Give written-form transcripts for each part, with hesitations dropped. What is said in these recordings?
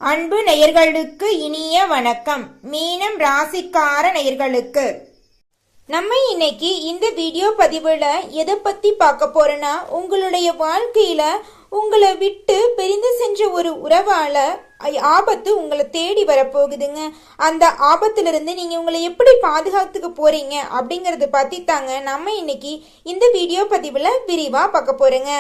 அன்பு நேயர்களுக்கு இனிய வணக்கம். மீனம் ராசிக்கார நேயர்களுக்கு நம்ம இன்னைக்கு இந்த வீடியோ பதிவுல எதை பத்தி பார்க்க போறோம்னா, உங்களுடைய வாழ்க்கையில உங்களை விட்டு பிரிந்து சென்ற ஒரு உறவால ஆபத்து உங்களை தேடி வரப்போகுதுங்க. அந்த ஆபத்திலிருந்து நீங்க உங்களை எப்படி பாதுகாத்துக்க போறீங்க அப்படிங்கறத பத்தி தாங்க நம்ம இன்னைக்கு இந்த வீடியோ பதிவுல விரிவா பார்க்க போறோங்க.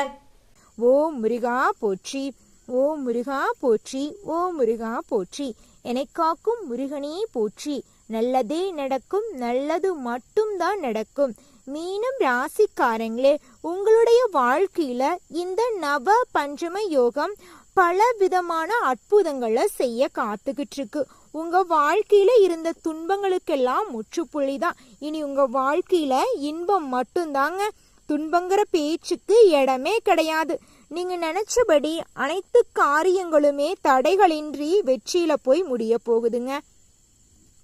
ஓம் முருகா போற்றி, ஓம் முருகா போற்றி, ஓம் முருகா போற்றி. என்னை காக்கும் முருகனே போற்றி. நல்லதே நடக்கும், நல்லது மட்டும்தான் நடக்கும். மீனம் ராசிக்காரங்களே, உங்களுடைய வாழ்க்கையில இந்த நவ பஞ்சம யோகம் பல விதமான அற்புதங்களை செய்ய காத்துக்கிட்டு இருக்கு. உங்க வாழ்க்கையில இருந்த துன்பங்களுக்கெல்லாம் முற்றுப்புள்ளிதான். இனி உங்க வாழ்க்கையில இன்பம் மட்டும்தாங்க. துன்பங்கிற பேச்சுக்கு இடமே கிடையாது. நீங்க நினைச்சபடி அனைத்து காரியங்களுமே தடைகளின்றி வெற்றியில போய் முடிய போகுதுங்க.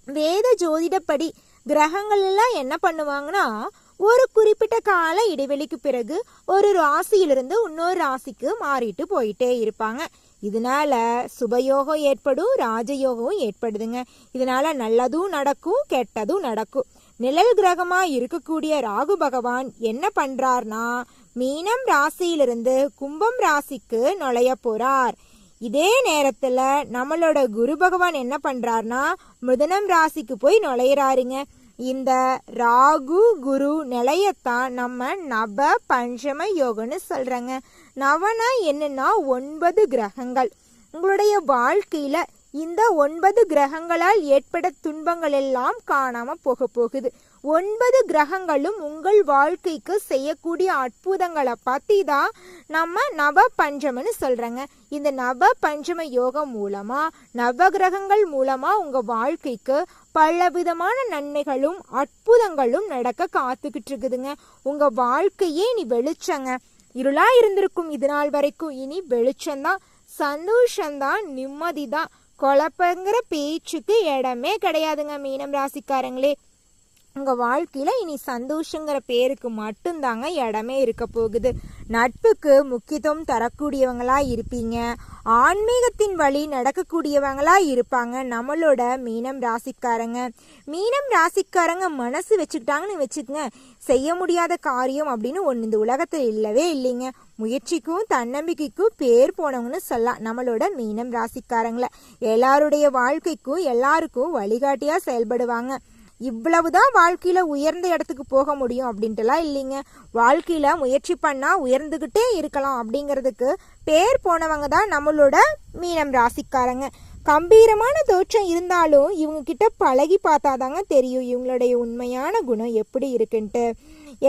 வேத ஜோதிடப்படி கிரகங்கள் எல்லாம் என்ன பண்ணுவாங்கன்னா, ஒரு குறிப்பிட்ட கால இடைவெளிக்கு பிறகு ஒரு ராசியிலிருந்து இன்னொரு ராசிக்கு மாறிட்டு போயிட்டே இருப்பாங்க. இதனால சுபயோகம் ஏற்படும், ராஜயோகம் ஏற்படுதுங்க. இதனால நல்லதும் நடக்கும், கெட்டதும் நடக்கும். நிழல் கிரகமா இருக்கக்கூடிய ராகு பகவான் என்ன பண்றார்னா, மீனம் ராசியிலிருந்து கும்பம் ராசிக்கு நுழைய போறார். இதே நேரத்துல நம்மளோட குரு பகவான் என்ன பண்றார்னா, மிதுனம் ராசிக்கு போய் நுழையிறாருங்க. இந்த ராகு குரு நிலையத்தான் நம்ம நவ பஞ்சம யோகம்னு சொல்றங்க. நவனா என்னன்னா 9 கிரகங்கள். உங்களுடைய வாழ்க்கையில இந்த 9 கிரகங்களால் ஏற்பட துன்பங்கள் எல்லாம் காணாம போக போகுது. 9 கிரகங்களும் உங்கள் வாழ்க்கைக்கு செய்யக்கூடிய அற்புதங்களை பத்தி தான் நம்ம நவ பஞ்சமன்னு சொல்றங்க. இந்த நவ பஞ்சம யோகம் மூலமா, நவ கிரகங்கள் மூலமா உங்க வாழ்க்கைக்கு பல விதமான நன்மைகளும் அற்புதங்களும் நடக்க காத்துக்கிட்டு இருக்குதுங்க. உங்க வாழ்க்கையே இனி வெளிச்சங்க. இருளா இருந்திருக்கும் இது நாள் வரைக்கும், இனி வெளிச்சம்தான், சந்தோஷம்தான், நிம்மதிதான். குழப்பங்கிற பேச்சுக்கு இடமே கிடையாதுங்க. மீனம் ராசிக்காரங்களே, உங்க வாழ்க்கையில இனி சந்தோஷங்கிற பேருக்கு மட்டும்தாங்க இடமே இருக்க போகுது. நட்புக்கு முக்கியத்துவம் தரக்கூடியவங்களா இருப்பீங்க. ஆன்மீகத்தின் வழி நடக்கக்கூடியவங்களா இருப்பாங்க நம்மளோட மீனம் ராசிக்காரங்க. மீனம் ராசிக்காரங்க மனசு வச்சுக்கிட்டாங்கன்னு வச்சுக்கோங்க, செய்ய முடியாத காரியம் அப்படின்னு ஒன்று இந்த உலகத்தில் இல்லவே இல்லைங்க. முயற்சிக்கும் தன்னம்பிக்கைக்கும் பேர் போனவங்கன்னு சொல்லலாம் நம்மளோட மீனம் ராசிக்காரங்கள. எல்லாருடைய வாழ்க்கைக்கும் எல்லாருக்கும் வழிகாட்டியா செயல்படுவாங்க. இவ்வளவுதான் வாழ்க்கையில உயர்ந்த இடத்துக்கு போக முடியும் அப்படின்ட்டுலாம் இல்லைங்க. வாழ்க்கையில முயற்சி பண்ணா உயர்ந்துகிட்டே இருக்கலாம் அப்படிங்கிறதுக்கு பேர் போனவங்க தான் நம்மளோட மீனம் ராசிக்காரங்க. கம்பீரமான தோற்றம் இருந்தாலும் இவங்க கிட்ட பழகி பார்த்தாதாங்க தெரியும் இவங்களுடைய உண்மையான குணம் எப்படி இருக்குன்ட்டு.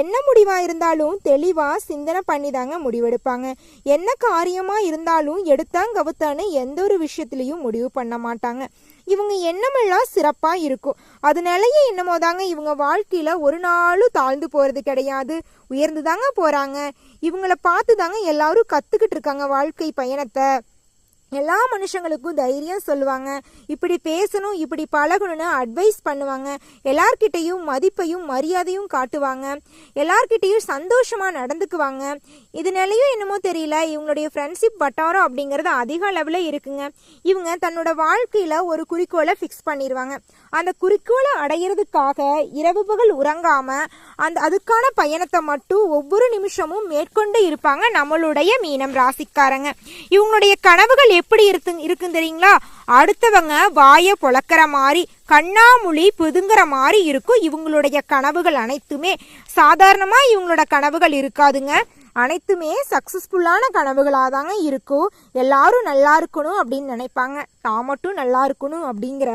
என்ன முடிவா இருந்தாலும் தெளிவா சிந்தனை பண்ணி தாங்க முடிவெடுப்பாங்க. என்ன காரியமா இருந்தாலும் எடுத்தாங்க கவுத்தான்னு எந்த ஒரு விஷயத்திலையும் முடிவு பண்ண மாட்டாங்க. இவங்க எண்ணமெல்லாம் சிறப்பா இருக்கும். அதனாலயே என்னமோ தாங்க இவங்க வாழ்க்கையில ஒரு நாளும் தாழ்ந்து போறது கிடையாது, உயர்ந்து தாங்க போறாங்க. இவங்கள பார்த்து தாங்க எல்லாரும் கத்துக்கிட்டு இருக்காங்க வாழ்க்கை பயணத்தை. எல்லா மனுஷங்களுக்கும் தைரியம் சொல்லுவாங்க, இப்படி பேசணும், இப்படி பழகணும்னு அட்வைஸ் பண்ணுவாங்க. எல்லார்கிட்டையும் மதிப்பையும் மரியாதையும் காட்டுவாங்க. எல்லார்கிட்டையும் சந்தோஷமா நடந்துக்குவாங்க. இதனாலயும் என்னமோ தெரியல, இவங்களுடைய ஃப்ரெண்ட்ஷிப் வட்டாரம் அப்படிங்கிறது அதிக அளவில் இருக்குங்க. இவங்க தன்னோட வாழ்க்கையில ஒரு குறிக்கோளை ஃபிக்ஸ் பண்ணிடுவாங்க. அந்த குறிக்கோளை அடையிறதுக்காக இரவு பகல் உறங்காம அதுக்கான பயணத்தை மட்டும் ஒவ்வொரு நிமிஷமும் மேற்கொண்டு இருப்பாங்க நம்மளுடைய மீனம் ராசிக்காரங்க. இவங்களுடைய கனவுகள் எப்படி இருக்குன்னு தெரியுங்களா? அடுத்தவங்க வாயை பொளக்கிற மாதிரி, கண்ணாமொழி புதுங்கிற மாதிரி இருக்கும் இவங்களுடைய கனவுகள் அனைத்துமே. சாதாரணமா இவங்களோட கனவுகள் இருக்காதுங்க. அனைத்துமே சக்சஸ்ஃபுல்லான கனவுகளாக தாங்க இருக்கும். எல்லாரும் நல்லா இருக்கணும் அப்படின்னு நினைப்பாங்க. தான் மட்டும் நல்லா இருக்கணும் அப்படிங்கிற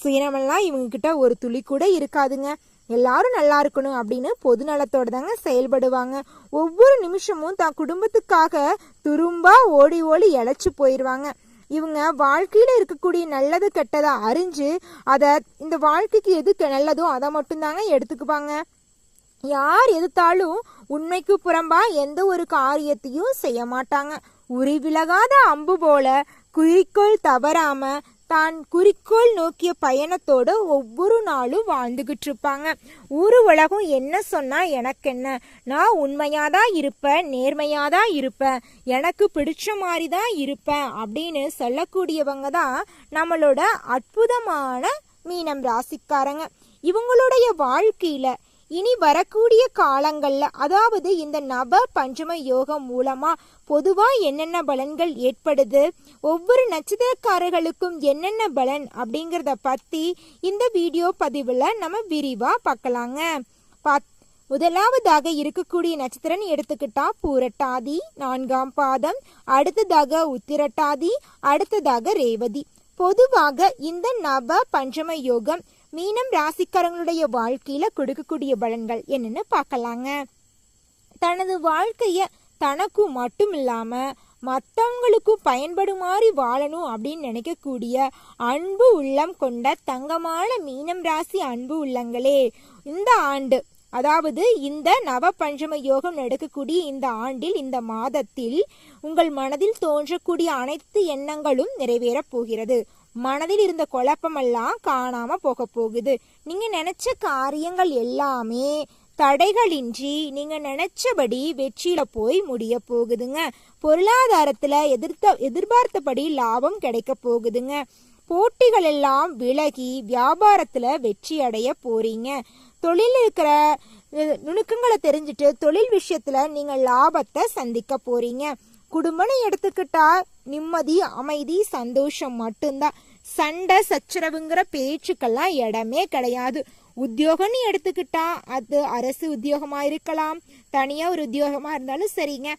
சுயநமெல்லாம் இவங்க கிட்ட ஒரு துளி கூட இருக்காதுங்க. எல்லாரும் நல்லா இருக்கணும் அப்படின்னு பொது நலத்தோட தாங்க செயல்படுவாங்க. ஒவ்வொரு நிமிஷமும் தான் குடும்பத்துக்காக துரும்பா ஓடி ஓடி இழைச்சு போயிடுவாங்க. இவங்க வாழ்க்கையில இருக்கக்கூடிய நல்லது கெட்டதை அறிஞ்சு அதை இந்த வாழ்க்கைக்கு எது நல்லதோ அதை மட்டும்தாங்க எடுத்துக்குவாங்க. யார் எதிர்த்தாலும் உண்மைக்கு புறம்பா எந்த ஒரு காரியத்தையும் செய்ய மாட்டாங்க. உரி விலகாத அம்பு போல குறிக்கோள் தவறாம தான் குறிக்கோள் நோக்கிய பயணத்தோட ஒவ்வொரு நாளும் வாழ்ந்துகிட்டு இருப்பாங்க. ஊரு உலகம் என்ன சொன்னா எனக்கு என்ன, நான் உண்மையாதான் இருப்பேன், நேர்மையாதான் இருப்பேன், எனக்கு பிடிச்ச மாதிரி தான் இருப்பேன் அப்படின்னு சொல்லக்கூடியவங்க தான் நம்மளோட அற்புதமான மீனம் ராசிக்காரங்க. இவங்களுடைய வாழ்க்கையில இனி வரக்கூடிய காலங்கள்ல, அதாவது இந்த நவ பஞ்சம யோகம் மூலமா பொதுவா என்னென்ன பலன்கள் ஏற்படுது, ஒவ்வொரு நட்சத்திரக்காரர்களுக்கும் என்னென்ன பலன் அப்படிங்கிறத பத்தி இந்த வீடியோ பதிவுல நம்ம விரிவா பார்க்கலாங்க. முதலாவதாக இருக்கக்கூடிய நட்சத்திரம் எடுத்துக்கிட்டா பூரட்டாதி 4ஆம் பாதம், அடுத்ததாக உத்திரட்டாதி, அடுத்ததாக ரேவதி. பொதுவாக இந்த நவ பஞ்சம யோகம் மீனம் ராசிக்காரங்களுடைய வாழ்க்கையில கொடுக்கக்கூடிய பலன்கள் என்னன்னு பார்க்கலாங்க. தனது வாழ்க்கைய தனக்கும் மட்டும் இல்லாம மற்றவங்களுக்கும் பயன்படுமாறி வாழணும் அப்படின்னு நினைக்கக்கூடிய அன்பு உள்ளம் கொண்ட தங்கமான மீனம் ராசி அன்பு உள்ளங்களே, இந்த ஆண்டு, அதாவது இந்த நவ பஞ்சம யோகம் நடக்கக்கூடிய இந்த ஆண்டில், இந்த மாதத்தில் உங்கள் மனதில் தோன்றக்கூடிய அனைத்து எண்ணங்களும் நிறைவேறப் போகிறது. மனதில் இருந்த குழப்பமெல்லாம் காணாம போக போகுது. நீங்க நினைச்ச காரியங்கள் எல்லாமே தடைகளின்றி நீங்க நினைச்சபடி வெற்றியில போய் முடிய போகுதுங்க. பொருளாதாரத்துல எதிர்பார்த்தபடி லாபம் கிடைக்க போகுதுங்க. போட்டிகள் எல்லாம் விலகி வியாபாரத்துல வெற்றி அடைய போறீங்க. தொழில் இருக்கிற நுணுக்கங்களை தெரிஞ்சுட்டு தொழில் விஷயத்துல நீங்க லாபத்தை சந்திக்க போறீங்க. குடும்பம்னு எடுத்துக்கிட்டா நிம்மதி, அமைதி, சந்தோஷம் மட்டும்தான். சண்டை சச்சரவுங்கிற பேச்சுக்கெல்லாம் இடமே கிடையாது. உத்தியோகம்னு எடுத்துக்கிட்டா அது அரசு உத்தியோகமா இருக்கலாம், தனியா ஒரு உத்தியோகமா இருந்தாலும் சரிங்க.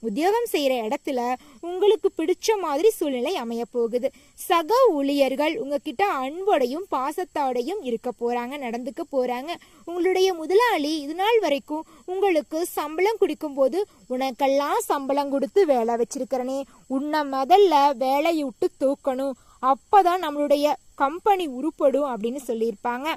உத்தியோகம் செய்யற இடத்துல உங்களுக்கு பிடிச்ச மாதிரி சூழ்நிலை அமைய போகுது. சக ஊழியர்கள் உங்ககிட்ட அன்போடையும் பாசத்தோடையும் இருக்க போறாங்க, நடந்துக்க போறாங்க. உங்களுடைய முதலாளி இது நாள் வரைக்கும் உங்களுக்கு சம்பளம் கொடுக்கும் போது, உனக்கெல்லாம் சம்பளம் கொடுத்து வேலை வச்சிருக்கிறனே, உன்னை முதல்ல வேலையை விட்டு தூக்கணும், அப்பதான் நம்மளுடைய கம்பெனி உருப்படும் அப்படின்னு சொல்லியிருப்பாங்க.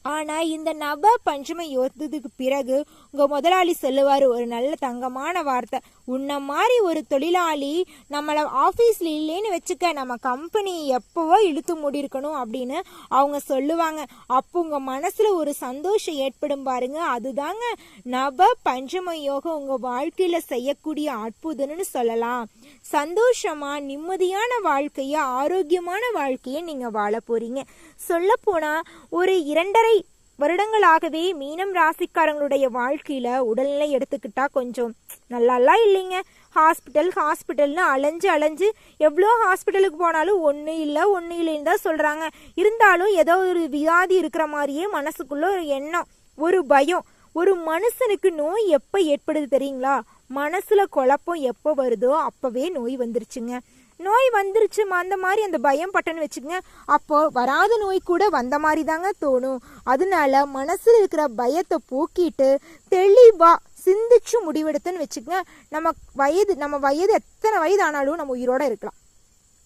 ஆனா இந்த நவ பஞ்சம யோகத்துக்கு பிறகு உங்க முதலாளி சொல்லுவாரு ஒரு நல்ல தங்கமான வார்த்தை, உன்ன மாதிரி ஒரு தொழிலாளி நம்மள ஆபீஸ்ல இல்லைன்னு வச்சுக்க, நம்ம கம்பெனி எப்பவோ இழுத்து மூடிருக்கணும் அப்படின்னு அவங்க சொல்லுவாங்க. அப்போ உங்க மனசுல ஒரு சந்தோஷம் ஏற்படும் பாருங்க. அதுதாங்க நவ பஞ்சம யோகம் உங்க வாழ்க்கையில செய்யக்கூடிய அற்புதம்னு சொல்லலாம். சந்தோஷமா நிம்மதியான வாழ்க்கைய, ஆரோக்கியமான வாழ்க்கைய நீங்க வாழ போறீங்க. சொல்ல போனா ஒரு 2.5 வருடங்களாகவே மீனம் ராசிக்காரங்களுடைய வாழ்க்கையில உடல்நிலை எடுத்துக்கிட்டா கொஞ்சம் நல்லாலாம் இல்லைங்க. ஹாஸ்பிட்டல்னு அலைஞ்சு எவ்வளோ ஹாஸ்பிட்டலுக்கு போனாலும் ஒன்று இல்லைன்னு தான் சொல்றாங்க. இருந்தாலும் ஏதோ ஒரு வியாதி இருக்கிற மாதிரியே மனசுக்குள்ள ஒரு எண்ணம், ஒரு பயம். ஒரு மனுஷனுக்கு நோய் எப்போ ஏற்படுது தெரியுங்களா? மனசுல குழப்பம் எப்போ வருதோ அப்பவே நோய் வந்துருச்சுங்க. நோய் வந்துருச்சு அந்த மாதிரி அந்த பயம் பட்டன்னு வச்சுக்கோங்க, அப்போ வராத நோய் கூட வந்த மாதிரி தாங்க தோணும். அதனால மனசுல இருக்கிற பயத்தை போக்கிட்டு தெளிவா சிந்திச்சு முடிவெடுத்துன்னு வச்சுக்கோங்க. நம்ம வயது எத்தனை வயது ஆனாலும் நம்ம உயிரோட இருக்கலாம்.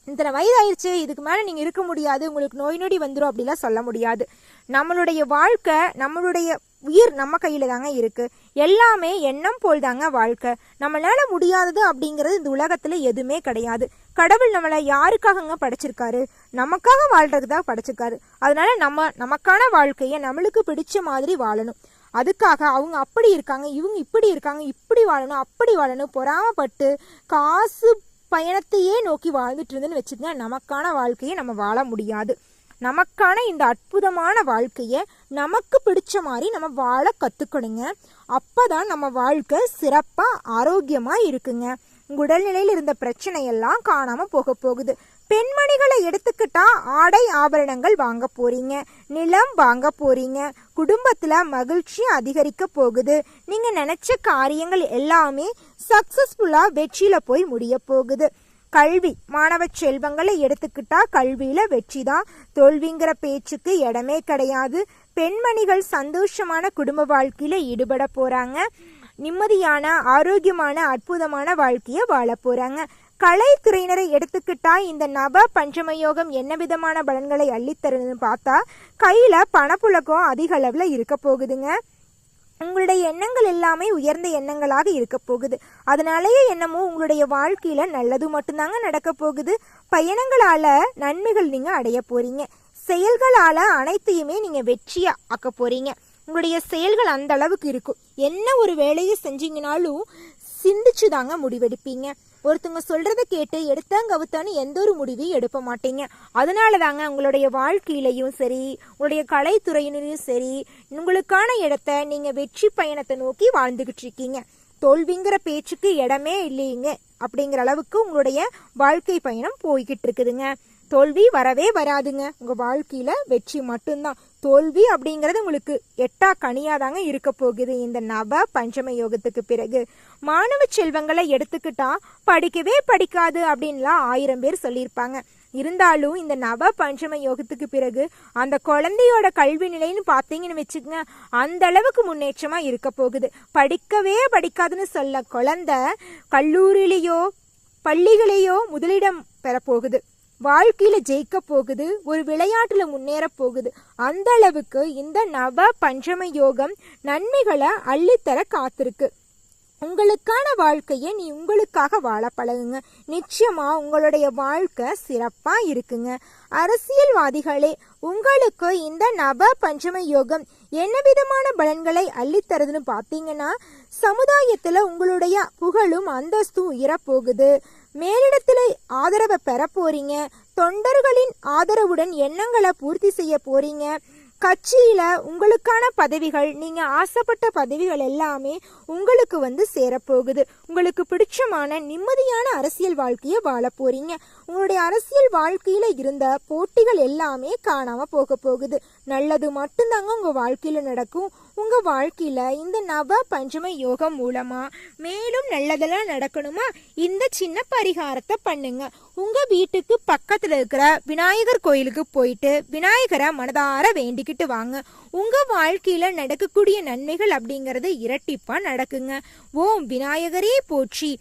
இத்தனை வயது ஆயிடுச்சு, இதுக்கு மேலே நீங்கள் இருக்க முடியாது, உங்களுக்கு நோய் நொடி வந்துடும் அப்படிலாம் சொல்ல முடியாது. நம்மளுடைய வாழ்க்கை, நம்மளுடைய உயிர் நம்ம கையில் தாங்க இருக்குது. எல்லாமே எண்ணம் போல் தாங்க வாழ்க்கை. நம்மளால முடியாதது அப்படிங்கிறது இந்த உலகத்தில் எதுவுமே கிடையாது. கடவுள் நம்மளை யாருக்காகங்க படைச்சிருக்காரு? நமக்காக வாழ்றதுக்கு தான் படைச்சிருக்காரு. அதனால நமக்கான வாழ்க்கையை நம்மளுக்கு பிடிச்ச மாதிரி வாழணும். அதுக்காக அவங்க அப்படி இருக்காங்க, இவங்க இப்படி இருக்காங்க, இப்படி வாழணும், அப்படி வாழணும், பொறாமப்பட்டு காசு பயணத்தையே நோக்கி வாழ்ந்துட்டு இருந்துன்னு வச்சுக்கோங்க, நமக்கான வாழ்க்கையை நம்ம வாழ முடியாது. நமக்கான இந்த அற்புதமான வாழ்க்கையை நமக்கு பிடிச்ச மாதிரி நம்ம வாழ கற்றுக்கணுங்க. அப்போதான் நம்ம வாழ்க்கை சிறப்பாக ஆரோக்கியமாக இருக்குங்க. உடல்நிலையில் இருந்த பிரச்சனையெல்லாம் காணாமல் போகுது. பெண்மணிகளை எடுத்துக்கிட்டா ஆடை ஆபரணங்கள் வாங்க போறீங்க, நிலம் வாங்க போறீங்க, குடும்பத்துல மகிழ்ச்சி அதிகரிக்க போகுது. நீங்க நினைச்ச காரியங்கள் எல்லாமே சக்சஸ்ஃபுல்லா வெற்றியில போய் முடிய போகுது. கல்வி, மாணவ செல்வங்களை எடுத்துக்கிட்டா கல்வியில வெற்றி தான், தோல்விங்கிற பேச்சுக்கு இடமே கிடையாது. பெண்மணிகள் சந்தோஷமான குடும்ப வாழ்க்கையில ஈடுபட போறாங்க. நிம்மதியான ஆரோக்கியமான அற்புதமான வாழ்க்கைய வாழ போறாங்க. கலைத்துறையினரை எடுத்துக்கிட்டா இந்த நவ பஞ்சமயோகம் என்ன விதமான பலன்களை அள்ளித்தருன்னு பார்த்தா, கையில பணப்புழக்கம் அதிக அளவுல இருக்க போகுதுங்க. உங்களுடைய எண்ணங்கள் எல்லாமே உயர்ந்த எண்ணங்களாக இருக்க போகுது. அதனாலேயே என்னமோ உங்களுடைய வாழ்க்கையில நல்லது மட்டும்தாங்க நடக்க போகுது. பயணங்களால நன்மைகள் நீங்க அடைய போறீங்க. செயல்களால அனைத்தையுமே நீங்க வெற்றியா ஆக்க போறீங்க. உங்களுடைய செயல்கள் அந்த அளவுக்கு இருக்கும். என்ன ஒரு வேலையை செஞ்சீங்கனாலும் சிந்திச்சு தாங்க முடிவெடுப்பீங்க. ஒருத்தவங்க சொல்றத கேட்டு எடுத்தாங்கவுத்தான்னு எந்த ஒரு முடிவையும் எடுக்க மாட்டீங்க. அதனால தாங்க உங்களுடைய வாழ்க்கையிலையும் சரி, உங்களுடைய கலைத்துறையினரையும் சரி, உங்களுக்கான இடத்த நீங்க வெற்றி பயணத்தை நோக்கி வாழ்ந்துகிட்டு இருக்கீங்க. தோல்விங்கிற பேச்சுக்கு இடமே இல்லைங்க அப்படிங்கிற அளவுக்கு உங்களுடைய வாழ்க்கை பயணம் போய்கிட்டு இருக்குதுங்க. தோல்வி வரவே வராதுங்க. உங்க வாழ்க்கையில வெற்றி மட்டும்தான். தோல்வி அப்படிங்கறது உங்களுக்கு எட்டா கனியாதாங்க இருக்க போகுது இந்த நவ பஞ்சம யோகத்துக்கு பிறகு. மாணவ செல்வங்களை எடுத்துக்கிட்டா படிக்கவே படிக்காது அப்படின்லாம் 1000 பேர் சொல்லியிருப்பாங்க. இருந்தாலும் இந்த நவ பஞ்சம யோகத்துக்கு பிறகு அந்த குழந்தையோட கல்வி நிலைன்னு பார்த்தீங்கன்னு வச்சுக்கோங்க, அந்த அளவுக்கு முன்னேற்றமா இருக்க போகுது. படிக்கவே படிக்காதுன்னு சொல்ல குழந்தை கல்லூரியிலேயோ பள்ளிகளையோ முதலிடம் பெறப்போகுது. வாழ்க்கையில ஜெயிக்க போகுது. ஒரு விளையாட்டுல முன்னேற போகுது. அந்த அளவுக்கு இந்த நவ பஞ்சம யோகம் நன்மைகளை அள்ளித்தர காத்திருக்கு. உங்களுக்கான வாழ்க்கையை நீ உங்களுக்காக வாழ பழகுங்க. நிச்சயமா உங்களுடைய வாழ்க்கை சிறப்பா இருக்குங்க. அரசியல்வாதிகளே, உங்களுக்கு இந்த நவ பஞ்சம யோகம் என்ன விதமான பலன்களை அள்ளித்தருதுன்னு பார்த்தீங்கன்னா, சமுதாயத்துல உங்களுடைய புகழும் அந்தஸ்தும் உயரப்போகுது. மேலிடத்துல ஆதரவை பெற போறீங்க. தொண்டர்களின் ஆதரவுடன் எண்ணங்களை பூர்த்தி செய்ய போறீங்க. கட்சியில உங்களுக்கான பதவிகள், நீங்க ஆசைப்பட்ட பதவிகள் எல்லாமே உங்களுக்கு சேரப்போகுது. உங்களுக்கு பிடிச்சமான நிம்மதியான அரசியல் வாழ்க்கையை வாழ போறீங்க. உங்களுடைய அரசியல் வாழ்க்கையில இருந்த போட்டிகள் எல்லாமே காணாம போக போகுது. நல்லது மட்டும்தாங்க உங்க வாழ்க்கையில நடக்கும். உங்க வாழ்க்கையில இந்த நவ பஞ்சம யோகம் மூலமா மேலும் நல்லதெல்லாம் நடக்கணுமா, இந்த சின்ன பரிகாரத்தை பண்ணுங்க. உங்க வீட்டுக்கு பக்கத்துல இருக்கிற விநாயகர் கோயிலுக்கு போயிட்டு விநாயகரை மனதார வேண்டிக்கிட்டு வாங்க. உங்க வாழ்க்கையில நடக்கக்கூடிய நன்மைகள் அப்படிங்கறது இரட்டிப்பா நடக்குங்க. ஓம் விநாயகரே போற்றி,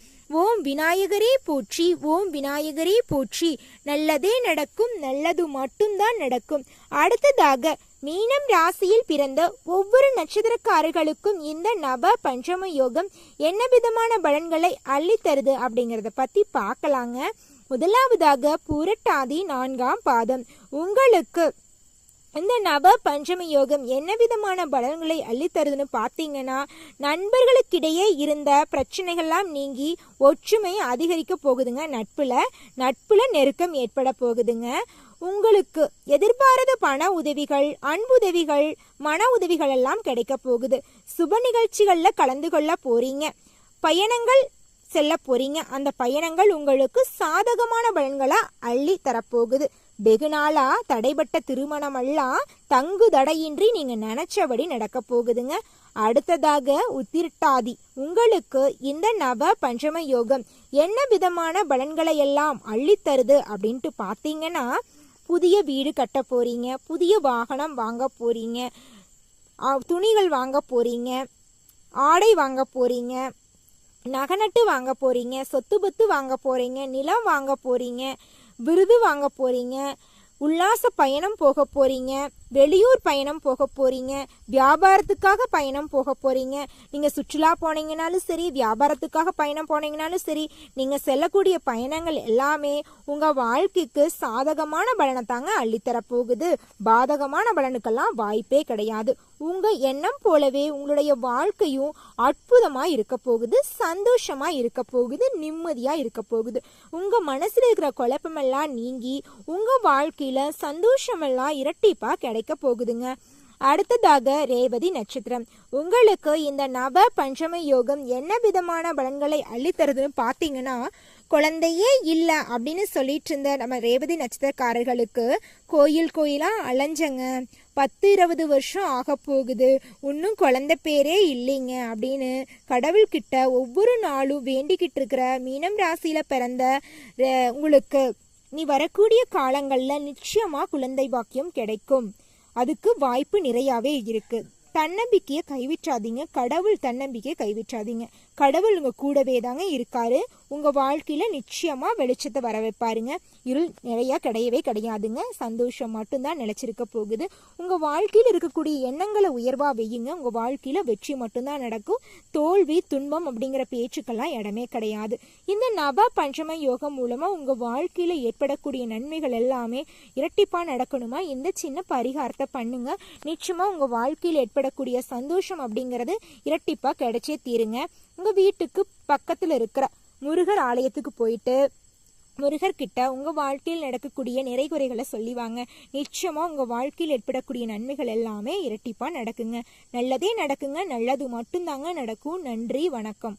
ஓம் விநாயகரே போற்றி, ஓம் விநாயகரே போற்றி. நல்லதே நடக்கும், நல்லது மட்டும்தான் நடக்கும். அடுத்ததாக மீனம் ராசியில் பிறந்த ஒவ்வொரு நட்சத்திரக்காரர்களுக்கும் இந்த நவ பஞ்சம யோகம் என்ன விதமான பலன்களை அள்ளித்தருது அப்படிங்கறத பத்தி பார்க்கலாங்க. முதலாவதாக புரட்டாதி 4ஆம் பாதம். உங்களுக்கு இந்த நவ பஞ்சம யோகம் என்ன விதமான பலன்களை அள்ளித்தருதுன்னு பார்த்தீங்கன்னா, நண்பர்களுக்கிடையே இருந்த பிரச்சனைகள்லாம் நீங்கி ஒற்றுமை அதிகரிக்க போகுதுங்க. நட்புல நெருக்கம் ஏற்பட போகுதுங்க. உங்களுக்கு எதிர்பாராத பண உதவிகள், அன்புதவிகள், மன உதவிகள் எல்லாம் கிடைக்க போகுது. சுப நிகழ்ச்சிகள்ல கலந்து கொள்ள போறீங்க. பயணங்கள் செல்ல போறீங்க. அந்த பயணங்கள் உங்களுக்கு சாதகமான பலன்களை அள்ளி தரப்போகுது. வெகு நாளா தடைபட்ட திருமணம் எல்லாம் தங்கு தடையின்றி நீங்க நினைச்சபடி நடக்க போகுதுங்க. அடுத்ததாக உத்திரட்டாதி. உங்களுக்கு இந்த நவ பஞ்சம யோகம் என்ன விதமான பலன்களை எல்லாம் அள்ளித்தருது அப்படின்ட்டு பார்த்தீங்கன்னா, புதிய வீடு கட்ட போறீங்க, புதிய வாகனம் வாங்க போறீங்க, துணிகள் வாங்க போறீங்க, ஆடை வாங்க போறீங்க, நகநட்டு வாங்க போறீங்க, சொத்து பத்து வாங்க போறீங்க, நிலம் வாங்க போறீங்க, விருது வாங்க போறீங்க, உல்லாச பயணம் போக போறீங்க, வெளியூர் பயணம் போக போறீங்க, வியாபாரத்துக்காக பயணம் போக போறீங்க. நீங்க சுற்றுலா போனீங்கனாலும் சரி, வியாபாரத்துக்காக பயணம் போனீங்கனாலும் சரி, நீங்க செல்லக்கூடிய பயணங்கள் எல்லாமே உங்க வாழ்க்கைக்கு சாதகமான பலனை தாங்க அள்ளித்தர போகுது. பாதகமான பலனுக்கெல்லாம் வாய்ப்பே கிடையாது. உங்க எண்ணம் போலவே உங்களுடைய வாழ்க்கையும் அற்புதமா இருக்க போகுது, சந்தோஷமா இருக்க போகுது, நிம்மதியா இருக்க போகுது. உங்க மனசுல இருக்கிற குழப்பமெல்லாம் நீங்கி உங்க வாழ்க்கையில சந்தோஷமெல்லாம் இரட்டிப்பா கிடைக்க போகுதுங்க. அடுத்ததாக ரேவதி நட்சத்திரம். உங்களுக்கு இந்த நவ பஞ்சம யோகம் என்ன விதமான பலன்களை அள்ளித்தருதுன்னு பார்த்தீங்கன்னா, குழந்தையே இல்லை அப்படின்னு சொல்லிட்டு இருந்த நம்ம ரேவதி நட்சத்திரக்காரர்களுக்கு கோயிலா அலைஞ்சங்க. 10-20 வருஷம் ஆக போகுது, இன்னும் குழந்தை பேரே இல்லைங்க அப்படின்னு கடவுள்கிட்ட ஒவ்வொரு நாளும் வேண்டிக்கிட்டு இருக்கிற மீனம் ராசியில பிறந்த உங்களுக்கு நீ வரக்கூடிய காலங்கள்ல நிச்சயமா குழந்தை பாக்கியம் கிடைக்கும். அதுக்கு வாய்ப்பு நிறையாவே இருக்கு. தன்னம்பிக்கையை கைவிட்டாதீங்க. கடவுள் தன்னம்பிக்கையை கைவிட்டாதீங்க. கடவுள் உங்க கூடவே தாங்க இருக்காரு. உங்க வாழ்க்கையில நிச்சயமா வெளிச்சத்தை வர வைப்பாருங்க. இருள் நிறைய கிடையவே கிடையாதுங்க. சந்தோஷம் மட்டும்தான் நிலைச்சிருக்க போகுது. உங்க வாழ்க்கையில இருக்கக்கூடிய எண்ணங்களை உயர்வா வையுங்க. உங்க வாழ்க்கையில வெற்றி மட்டும்தான் நடக்கும். தோல்வி துன்பம் அப்படிங்கிற பேச்சுக்கெல்லாம் இடமே கிடையாது. இந்த நவ பஞ்சம யோகம் மூலமா உங்க வாழ்க்கையில ஏற்படக்கூடிய நன்மைகள் எல்லாமே இரட்டிப்பா நடக்கணுமா இந்த சின்ன பரிகாரத்தை பண்ணுங்க. நிச்சயமா உங்க வாழ்க்கையில் ஏற்படக்கூடிய சந்தோஷம் அப்படிங்கிறது இரட்டிப்பா கிடைச்சே தீருங்க. உங்க வீட்டுக்கு பக்கத்துல இருக்கிற முருகர் ஆலயத்துக்கு போயிட்டு முருகர்கிட்ட உங்க வாழ்க்கையில் நடக்கக்கூடிய நிறைகுறைகளை சொல்லிவாங்க. நிச்சயமா உங்க வாழ்க்கையில் ஏற்படக்கூடிய நன்மைகள் எல்லாமே இரட்டிப்பா நடக்குங்க. நல்லதே நடக்குங்க. நல்லது மட்டும்தாங்க நடக்கும். நன்றி, வணக்கம்.